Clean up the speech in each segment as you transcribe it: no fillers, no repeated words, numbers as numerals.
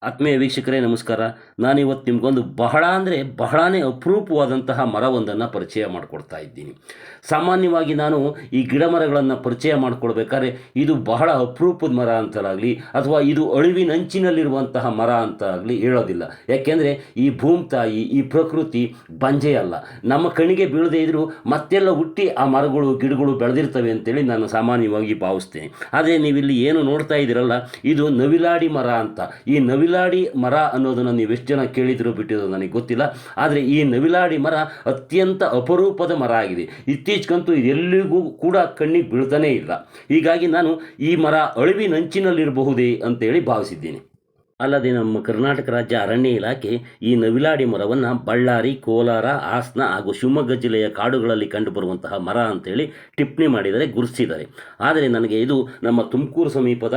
ಆತ್ಮೀಯ ವೀಕ್ಷಕರೇ ನಮಸ್ಕಾರ. ನಾನಿವತ್ತು ನಿಮಗೊಂದು ಬಹಳನೇ ಅಪರೂಪವಾದಂತಹ ಮರವೊಂದನ್ನು ಪರಿಚಯ ಮಾಡಿಕೊಡ್ತಾ ಇದ್ದೀನಿ. ಸಾಮಾನ್ಯವಾಗಿ ನಾನು ಈ ಗಿಡ ಮರಗಳನ್ನು ಪರಿಚಯ ಮಾಡಿಕೊಡ್ಬೇಕಾದ್ರೆ ಇದು ಬಹಳ ಅಪರೂಪದ ಮರ ಅಂತಲಾಗಲಿ ಅಥವಾ ಇದು ಅಳಿವಿನಂಚಿನಲ್ಲಿರುವಂತಹ ಮರ ಅಂತ ಆಗಲಿ ಹೇಳೋದಿಲ್ಲ. ಯಾಕೆಂದರೆ ಈ ಭೂಮಿತಾಯಿ, ಈ ಪ್ರಕೃತಿ ಬಂಜೆಯಲ್ಲ. ನಮ್ಮ ಕಣ್ಣಿಗೆ ಬೀಳದೇ ಇದ್ದರೂ ಮತ್ತೆಲ್ಲ ಹುಟ್ಟಿ ಆ ಮರಗಳು ಗಿಡಗಳು ಬೆಳೆದಿರ್ತವೆ ಅಂತೇಳಿ ನಾನು ಸಾಮಾನ್ಯವಾಗಿ ಭಾವಿಸ್ತೇನೆ. ಆದರೆ ನೀವಿಲ್ಲಿ ಏನು ನೋಡ್ತಾ ಇದ್ದೀರಲ್ಲ, ಇದು ನವಿಲಾಡಿ ಮರ ಅಂತ. ಈ ನವಿಲಾಡಿ ಮರ ಅನ್ನೋದನ್ನು ನೀವು ಎಷ್ಟು ಜನ ಕೇಳಿದ್ರು ಬಿಟ್ಟಿರೋ ನನಗೆ ಗೊತ್ತಿಲ್ಲ. ಆದರೆ ಈ ನವಿಲಾಡಿ ಮರ ಅತ್ಯಂತ ಅಪರೂಪದ ಮರ ಆಗಿದೆ. ಇತ್ತೀಚೆಗಂತೂ ಇದೆಲ್ಲಿಗೂ ಕೂಡ ಕಣ್ಣಿಗೆ ಬೀಳ್ತಾನೇ ಇಲ್ಲ. ಹೀಗಾಗಿ ನಾನು ಈ ಮರ ಅಳಿವಿನಂಚಿನಲ್ಲಿರಬಹುದೇ ಅಂತೇಳಿ ಭಾವಿಸಿದ್ದೀನಿ. ಅಲ್ಲದೆ ನಮ್ಮ ಕರ್ನಾಟಕ ರಾಜ್ಯ ಅರಣ್ಯ ಇಲಾಖೆ ಈ ನವಿಲಾಡಿ ಮರವನ್ನು ಬಳ್ಳಾರಿ, ಕೋಲಾರ, ಹಾಸನ ಹಾಗೂ ಶಿವಮೊಗ್ಗ ಜಿಲ್ಲೆಯ ಕಾಡುಗಳಲ್ಲಿ ಕಂಡುಬರುವಂತಹ ಮರ ಅಂತೇಳಿ ಟಿಪ್ಪಣಿ ಮಾಡಿದರೆ, ಗುರುತಿಸಿದ್ದಾರೆ. ಆದರೆ ನನಗೆ ಇದು ನಮ್ಮ ತುಮಕೂರು ಸಮೀಪದ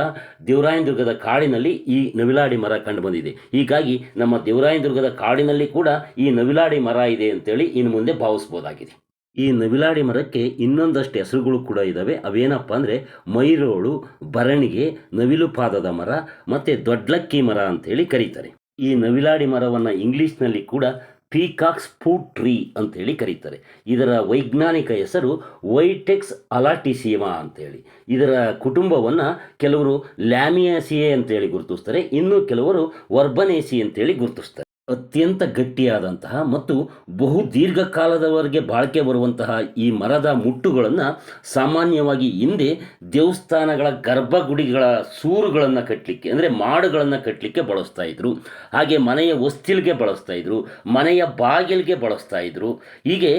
ದೇವರಾಯನದುರ್ಗದ ಕಾಡಿನಲ್ಲಿ ಈ ನವಿಲಾಡಿ ಮರ ಕಂಡುಬಂದಿದೆ. ಹೀಗಾಗಿ ನಮ್ಮ ದೇವರಾಯನದುರ್ಗದ ಕಾಡಿನಲ್ಲಿ ಕೂಡ ಈ ನವಿಲಾಡಿ ಮರ ಇದೆ ಅಂತೇಳಿ ಇನ್ನು ಮುಂದೆ ಭಾವಿಸ್ಬೋದಾಗಿದೆ. ಈ ನವಿಲಾಡಿ ಮರಕ್ಕೆ ಇನ್ನೊಂದಷ್ಟು ಹೆಸರುಗಳು ಕೂಡ ಇದ್ದಾವೆ. ಅವೇನಪ್ಪ ಅಂದರೆ ಮೈರೋಳು, ಬರಣಿಗೆ, ನವಿಲು ಪಾದದ ಮರ ಮತ್ತು ದೊಡ್ಲಕ್ಕಿ ಮರ ಅಂತೇಳಿ ಕರೀತಾರೆ. ಈ ನವಿಲಾಡಿ ಮರವನ್ನು ಇಂಗ್ಲೀಷ್ನಲ್ಲಿ ಕೂಡ ಪೀಕಾಕ್ಸ್ ಫುಡ್ ಟ್ರೀ ಅಂತೇಳಿ ಕರೀತಾರೆ. ಇದರ ವೈಜ್ಞಾನಿಕ ಹೆಸರು ವೈಟೆಕ್ಸ್ ಅಲಾಟಿಸಿಯಮಾ ಅಂತೇಳಿ. ಇದರ ಕುಟುಂಬವನ್ನು ಕೆಲವರು ಲ್ಯಾಮಿಯಾಸಿಯೆ ಅಂತೇಳಿ ಗುರುತಿಸ್ತಾರೆ, ಇನ್ನು ಕೆಲವರು ವರ್ಬನೇಸಿ ಅಂತೇಳಿ ಗುರುತಿಸ್ತಾರೆ. ಅತ್ಯಂತ ಗಟ್ಟಿಯಾದಂತಹ ಮತ್ತು ಬಹು ದೀರ್ಘಕಾಲದವರೆಗೆ ಬಾಳಿಕೆ ಬರುವಂತಹ ಈ ಮರದ ಮುಟ್ಟುಗಳನ್ನು ಸಾಮಾನ್ಯವಾಗಿ ಹಿಂದೆ ದೇವಸ್ಥಾನಗಳ ಗರ್ಭಗುಡಿಗಳ ಸೂರುಗಳನ್ನು ಕಟ್ಟಲಿಕ್ಕೆ, ಅಂದರೆ ಮಾಡುಗಳನ್ನು ಕಟ್ಟಲಿಕ್ಕೆ ಬಳಸ್ತಾ ಇದ್ರು. ಹಾಗೆ ಮನೆಯ ಹೊಸ್ತಿಲಿಗೆ ಬಳಸ್ತಾ ಇದ್ರು, ಮನೆಯ ಬಾಗಿಲಿಗೆ ಬಳಸ್ತಾ ಇದ್ರು. ಹೀಗೆ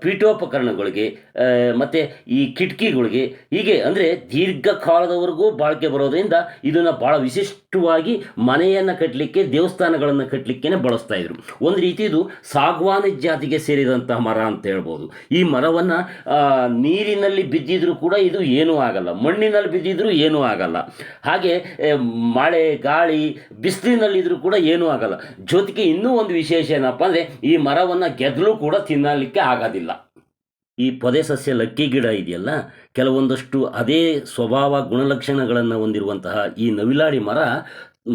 ಪೀಠೋಪಕರಣಗಳಿಗೆ ಮತ್ತು ಈ ಕಿಟಕಿಗಳಿಗೆ, ಹೀಗೆ ಅಂದರೆ ದೀರ್ಘಕಾಲದವರೆಗೂ ಬಾಳಿಕೆ ಬರೋದ್ರಿಂದ ಇದನ್ನು ಭಾಳ ವಿಶಿಷ್ಟವಾಗಿ ಮನೆಯನ್ನು ಕಟ್ಟಲಿಕ್ಕೆ, ದೇವಸ್ಥಾನಗಳನ್ನು ಕಟ್ಟಲಿಕ್ಕೆ ಬಳಸ್ತಾ ಇದ್ರು. ಒಂದು ರೀತಿ ಇದು ಸಾಗವಾನಿ ಜಾತಿಗೆ ಸೇರಿದಂತಹ ಮರ ಅಂತ ಹೇಳ್ಬೋದು. ಈ ಮರವನ್ನು ನೀರಿನಲ್ಲಿ ಬಿದ್ದಿದ್ರೂ ಕೂಡ ಇದು ಏನೂ ಆಗಲ್ಲ, ಮಣ್ಣಿನಲ್ಲಿ ಬಿದ್ದಿದ್ರೂ ಏನೂ ಆಗಲ್ಲ, ಹಾಗೆ ಮಳೆ ಗಾಳಿ ಬಿಸಿಲಿನಲ್ಲಿದ್ದರೂ ಕೂಡ ಏನೂ ಆಗಲ್ಲ. ಜೊತೆಗೆ ಇನ್ನೂ ಒಂದು ವಿಶೇಷ ಏನಪ್ಪ ಅಂದರೆ ಈ ಮರವನ್ನು ಗೆದ್ದಲು ಕೂಡ ತಿನ್ನಲಿಕ್ಕೆ ಆಗೋದಿಲ್ಲ. ಈ ಪೊದೆ ಸಸ್ಯ ಲಕ್ಕಿ ಗಿಡ ಇದೆಯಲ್ಲ, ಕೆಲವೊಂದಷ್ಟು ಅದೇ ಸ್ವಭಾವ ಗುಣಲಕ್ಷಣಗಳನ್ನು ಹೊಂದಿರುವಂತಹ ಈ ನವಿಲಾಡಿ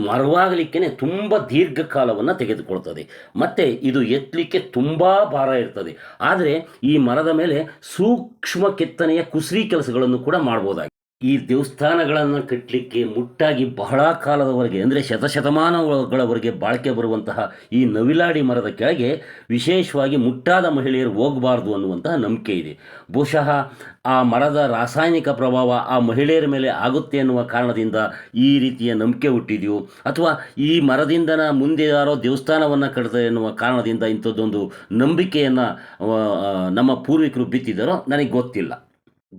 ಮರವಾಗಲಿಕ್ಕೆ ತುಂಬ ದೀರ್ಘಕಾಲವನ್ನು ತೆಗೆದುಕೊಳ್ತದೆ ಮತ್ತು ಇದು ಎತ್ತಲಿಕ್ಕೆ ತುಂಬ ಭಾರ ಇರ್ತದೆ. ಆದರೆ ಈ ಮರದ ಮೇಲೆ ಸೂಕ್ಷ್ಮ ಕೆತ್ತನೆಯ ಕುಸರಿ ಕೆಲಸಗಳನ್ನು ಕೂಡ ಮಾಡ್ಬೋದಾಗಿದೆ. ಈ ದೇವಸ್ಥಾನಗಳನ್ನು ಕಟ್ಟಲಿಕ್ಕೆ ಮುಟ್ಟಾಗಿ ಬಹಳ ಕಾಲದವರೆಗೆ, ಅಂದರೆ ಶತಶತಮಾನಗಳವರೆಗೆ ಬಾಳಿಕೆ ಬರುವಂತಹ ಈ ನವಿಲಾಡಿ ಮರದ ಕೆಳಗೆ ವಿಶೇಷವಾಗಿ ಮುಟ್ಟಾದ ಮಹಿಳೆಯರು ಹೋಗಬಾರ್ದು ಅನ್ನುವಂತಹ ನಂಬಿಕೆ ಇದೆ. ಬಹುಶಃ ಆ ಮರದ ರಾಸಾಯನಿಕ ಪ್ರಭಾವ ಆ ಮಹಿಳೆಯರ ಮೇಲೆ ಆಗುತ್ತೆ ಎನ್ನುವ ಕಾರಣದಿಂದ ಈ ರೀತಿಯ ನಂಬಿಕೆ ಹುಟ್ಟಿದೆಯೋ, ಅಥವಾ ಈ ಮರದಿಂದ ಮುಂದೆ ಯಾರೋ ದೇವಸ್ಥಾನವನ್ನು ಕಟ್ತಾರೆ ಎನ್ನುವ ಕಾರಣದಿಂದ ಇಂಥದ್ದೊಂದು ನಂಬಿಕೆಯನ್ನು ನಮ್ಮ ಪೂರ್ವಿಕರು ಬಿತ್ತಿದ್ದಾರೋ ನನಗೆ ಗೊತ್ತಿಲ್ಲ.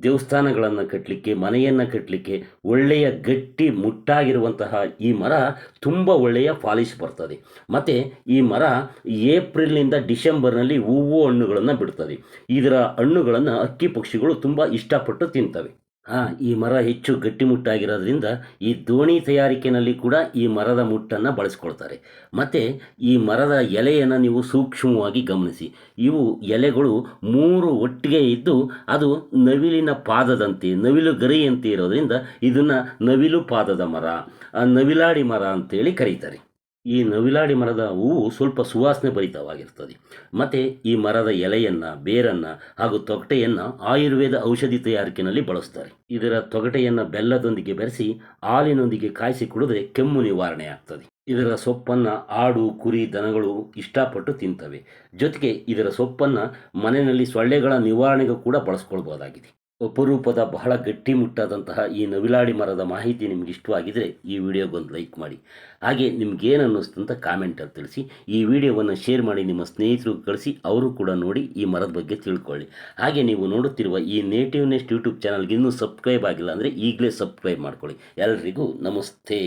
ದೇವಸ್ಥಾನಗಳನ್ನು ಕಟ್ಟಲಿಕ್ಕೆ, ಮನೆಯನ್ನು ಕಟ್ಟಲಿಕ್ಕೆ ಒಳ್ಳೆಯ ಗಟ್ಟಿ ಮುಟ್ಟಾಗಿರುವಂತಹ ಈ ಮರ ತುಂಬ ಒಳ್ಳೆಯ ಪಾಲಿಶ್ ಬರ್ತದೆ. ಮತ್ತು ಈ ಮರ ಏಪ್ರಿಲ್ನಿಂದ ಡಿಸೆಂಬರ್ನಲ್ಲಿ ಹೂವು ಹಣ್ಣುಗಳನ್ನು ಬಿಡ್ತದೆ. ಇದರ ಹಣ್ಣುಗಳನ್ನು ಹಕ್ಕಿ ಪಕ್ಷಿಗಳು ತುಂಬ ಇಷ್ಟಪಟ್ಟು ತಿಂತವೆ. ಈ ಮರ ಹೆಚ್ಚು ಗಟ್ಟಿಮುಟ್ಟಾಗಿರೋದ್ರಿಂದ ಈ ದೋಣಿ ತಯಾರಿಕೆಯಲ್ಲಿ ಕೂಡ ಈ ಮರದ ಮುಟ್ಟನ್ನು ಬಳಸ್ಕೊಳ್ತಾರೆ. ಮತ್ತು ಈ ಮರದ ಎಲೆಯನ್ನು ನೀವು ಸೂಕ್ಷ್ಮವಾಗಿ ಗಮನಿಸಿ. ಇವು ಎಲೆಗಳು 3 ಒಟ್ಟಿಗೆ ಇದ್ದು ಅದು ನವಿಲಿನ ಪಾದದಂತೆ, ನವಿಲು ಗರಿಯಂತೆ ಇರೋದ್ರಿಂದ ಇದನ್ನು ನವಿಲು ಪಾದದ ಮರ, ನವಿಲಾಡಿ ಮರ ಅಂತೇಳಿ ಕರೀತಾರೆ. ಈ ನವಿಲಾಡಿ ಮರದ ಹೂವು ಸ್ವಲ್ಪ ಸುವಾಸನೆ ಭರಿತವಾಗಿರ್ತದೆ. ಮತ್ತು ಈ ಮರದ ಎಲೆಯನ್ನು, ಬೇರನ್ನು ಹಾಗೂ ತೊಗಟೆಯನ್ನು ಆಯುರ್ವೇದ ಔಷಧಿ ತಯಾರಿಕೆಯಲ್ಲಿ ಬಳಸ್ತಾರೆ. ಇದರ ತೊಗಟೆಯನ್ನು ಬೆಲ್ಲದೊಂದಿಗೆ ಬೆರೆಸಿ ಹಾಲಿನೊಂದಿಗೆ ಕಾಯಿಸಿ ಕುಡಿದ್ರೆ ಕೆಮ್ಮು ನಿವಾರಣೆ ಆಗ್ತದೆ. ಇದರ ಸೊಪ್ಪನ್ನು ಆಡು, ಕುರಿ, ದನಗಳು ಇಷ್ಟಪಟ್ಟು ತಿಂತವೆ. ಜೊತೆಗೆ ಇದರ ಸೊಪ್ಪನ್ನು ಮನೆಯಲ್ಲಿ ಸೊಳ್ಳೆಗಳ ನಿವಾರಣೆಗೂ ಕೂಡ ಬಳಸ್ಕೊಳ್ಬೋದಾಗಿದೆ. ಅಪರೂಪದ ಬಹಳ ಗಟ್ಟಿಮುಟ್ಟಾದಂತಹ ಈ ನವಿಲಾಡಿ ಮರದ ಮಾಹಿತಿ ನಿಮ್ಗೆ ಇಷ್ಟವಾಗಿದ್ದರೆ ಈ ವಿಡಿಯೋಗೊಂದು ಲೈಕ್ ಮಾಡಿ. ಹಾಗೆ ನಿಮ್ಗೇನು ಅನ್ನಿಸ್ತು ಅಂತ ಕಾಮೆಂಟಲ್ಲಿ ತಿಳಿಸಿ. ಈ ವಿಡಿಯೋವನ್ನು ಶೇರ್ ಮಾಡಿ ನಿಮ್ಮ ಸ್ನೇಹಿತರು ಕಳಿಸಿ, ಅವರು ಕೂಡ ನೋಡಿ ಈ ಮರದ ಬಗ್ಗೆ ತಿಳ್ಕೊಳ್ಳಿ. ಹಾಗೆ ನೀವು ನೋಡುತ್ತಿರುವ ಈ ನೇಟಿವ್ ನೆಸ್ಟ್ ಯೂಟ್ಯೂಬ್ ಚಾನಲ್ಗೆ ಇನ್ನೂ ಸಬ್ಸ್ಕ್ರೈಬ್ ಆಗಿಲ್ಲ ಅಂದರೆ ಈಗಲೇ ಸಬ್ಸ್ಕ್ರೈಬ್ ಮಾಡ್ಕೊಳ್ಳಿ. ಎಲ್ರಿಗೂ ನಮಸ್ತೆ.